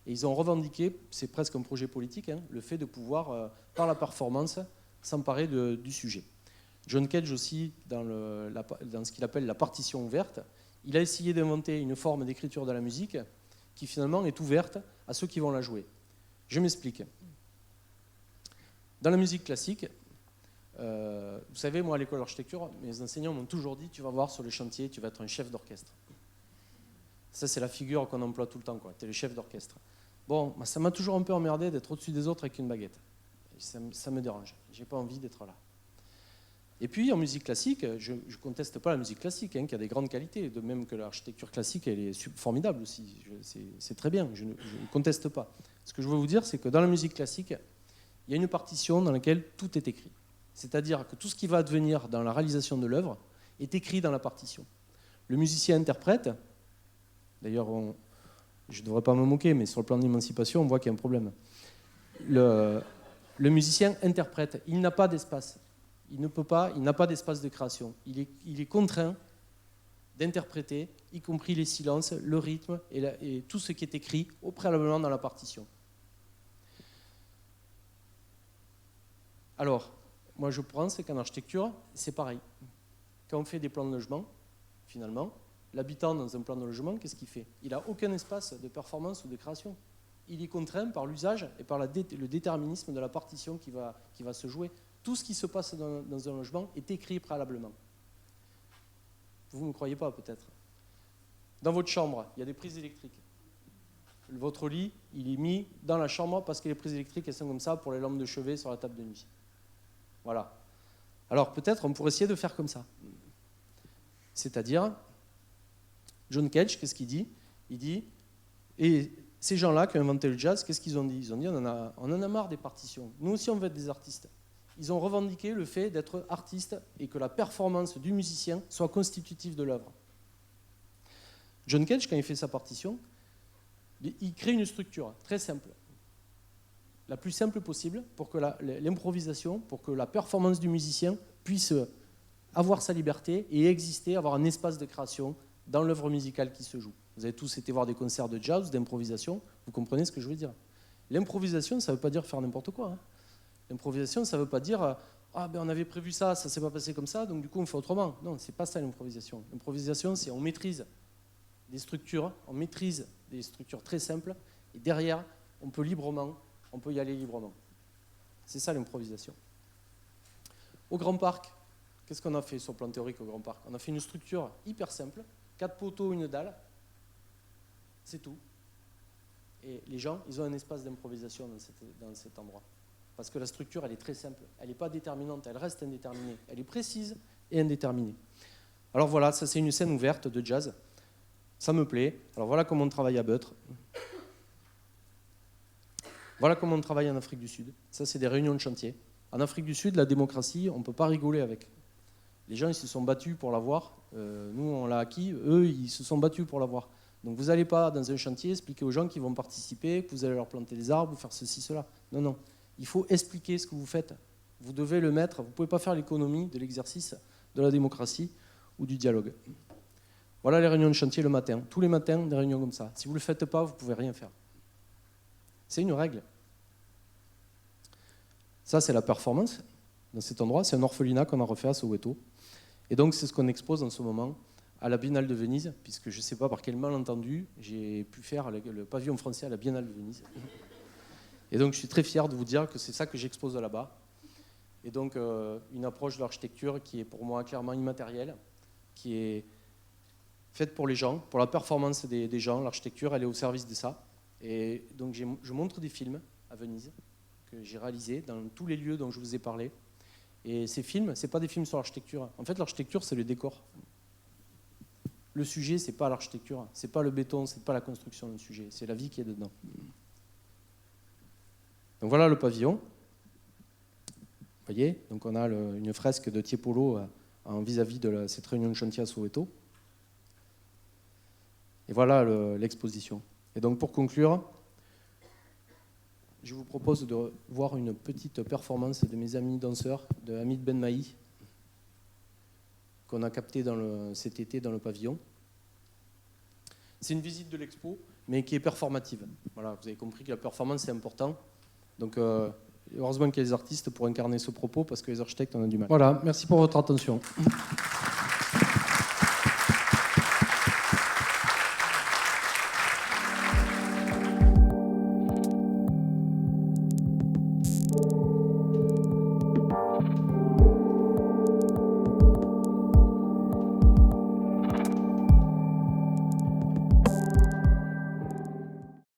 Et ils ont revendiqué, c'est presque un projet politique, hein, le fait de pouvoir, par la performance, s'emparer du sujet. John Cage aussi, dans ce qu'il appelle la partition ouverte, il a essayé d'inventer une forme d'écriture de la musique qui finalement est ouverte à ceux qui vont la jouer. Je m'explique. Dans la musique classique, vous savez, moi à l'école d'architecture, mes enseignants m'ont toujours dit, tu vas voir sur le chantier, tu vas être un chef d'orchestre. Ça, c'est la figure qu'on emploie tout le temps, tu es le chef d'orchestre. Bon, ça m'a toujours un peu emmerdé d'être au-dessus des autres avec une baguette. Ça me dérange, j'ai pas envie d'être là. Et puis en musique classique, je ne conteste pas la musique classique, hein, qui a des grandes qualités, de même que l'architecture classique, elle est formidable aussi, c'est très bien, je ne conteste pas. Ce que je veux vous dire, c'est que dans la musique classique, il y a une partition dans laquelle tout est écrit. C'est-à-dire que tout ce qui va advenir dans la réalisation de l'œuvre est écrit dans la partition. Le musicien interprète, d'ailleurs, je ne devrais pas me moquer, mais sur le plan de l'émancipation, on voit qu'il y a un problème. Le musicien interprète, il n'a pas d'espace. Il n'a pas d'espace de création. Il est contraint d'interpréter, y compris les silences, le rythme et tout ce qui est écrit au préalablement dans la partition. Alors, moi je pense qu'en architecture, c'est pareil. Quand on fait des plans de logement, finalement, l'habitant dans un plan de logement, qu'est-ce qu'il fait? Il n'a aucun espace de performance ou de création. Il est contraint par l'usage et par le déterminisme de la partition qui va se jouer. Tout ce qui se passe dans un logement est écrit préalablement. Vous ne me croyez pas peut-être. Dans votre chambre, il y a des prises électriques. Votre lit, il est mis dans la chambre parce que les prises électriques, elles sont comme ça pour les lampes de chevet sur la table de nuit. Voilà. Alors peut-être on pourrait essayer de faire comme ça. C'est-à-dire, John Cage, qu'est-ce qu'il dit? Il dit, et ces gens-là qui ont inventé le jazz, qu'est-ce qu'ils ont dit? Ils ont dit, on en a marre des partitions. Nous aussi, on veut être des artistes. Ils ont revendiqué le fait d'être artiste et que la performance du musicien soit constitutive de l'œuvre. John Cage, quand il fait sa partition, il crée une structure très simple, la plus simple possible, pour que l'improvisation, pour que la performance du musicien puisse avoir sa liberté et exister, avoir un espace de création dans l'œuvre musicale qui se joue. Vous avez tous été voir des concerts de jazz ou d'improvisation, vous comprenez ce que je veux dire. L'improvisation, ça ne veut pas dire faire n'importe quoi. Hein. L'improvisation, ça ne veut pas dire ah ben on avait prévu ça, ça ne s'est pas passé comme ça, donc du coup on fait autrement. Non, c'est pas ça l'improvisation. L'improvisation, c'est on maîtrise des structures, très simples, et derrière, on peut y aller librement. C'est ça l'improvisation. Au Grand Parc, qu'est-ce qu'on a fait sur le plan théorique au Grand Parc? On a fait une structure hyper simple, 4 poteaux, une dalle, c'est tout. Et les gens, ils ont un espace d'improvisation dans cet endroit. Parce que la structure, elle est très simple. Elle n'est pas déterminante, elle reste indéterminée. Elle est précise et indéterminée. Alors voilà, ça c'est une scène ouverte de jazz. Ça me plaît. Alors voilà comment on travaille à Beutre. Voilà comment on travaille en Afrique du Sud. Ça, c'est des réunions de chantier. En Afrique du Sud, la démocratie, on ne peut pas rigoler avec. Les gens, ils se sont battus pour l'avoir. Nous, on l'a acquis. Eux, ils se sont battus pour l'avoir. Donc vous n'allez pas dans un chantier expliquer aux gens qui vont participer, que vous allez leur planter des arbres ou faire ceci, cela. Non, non. Il faut expliquer ce que vous faites. Vous devez le mettre. Vous ne pouvez pas faire l'économie de l'exercice de la démocratie ou du dialogue. Voilà les réunions de chantier le matin. Tous les matins, des réunions comme ça. Si vous ne le faites pas, vous ne pouvez rien faire. C'est une règle. Ça, c'est la performance dans cet endroit. C'est un orphelinat qu'on a refait à Soweto. Et donc, c'est ce qu'on expose en ce moment à la Biennale de Venise, puisque je ne sais pas par quel malentendu, j'ai pu faire le pavillon français à la Biennale de Venise. Et donc, je suis très fier de vous dire que c'est ça que j'expose là-bas. Et donc une approche de l'architecture qui est pour moi clairement immatérielle, qui est faite pour les gens, pour la performance des gens. L'architecture, elle est au service de ça. Et donc je montre des films à Venise que j'ai réalisés dans tous les lieux dont je vous ai parlé. Et ces films, ce n'est pas des films sur l'architecture. En fait, l'architecture, c'est le décor. Le sujet, ce n'est pas l'architecture, ce n'est pas le béton, ce n'est pas la construction, le sujet, c'est la vie qui est dedans. Donc voilà le pavillon. Vous voyez, donc on a une fresque de Tiepolo en vis-à-vis de cette réunion de chantier à Soweto. Et voilà l'exposition. Et donc pour conclure, je vous propose de voir une petite performance de mes amis danseurs, de Hamid Ben Mahi, qu'on a capté cet été dans le pavillon. C'est une visite de l'expo, mais qui est performative. Voilà, vous avez compris que la performance, c'est important. Donc, heureusement qu'il y a des artistes pour incarner ce propos, parce que les architectes, on a du mal. Voilà, merci pour votre attention.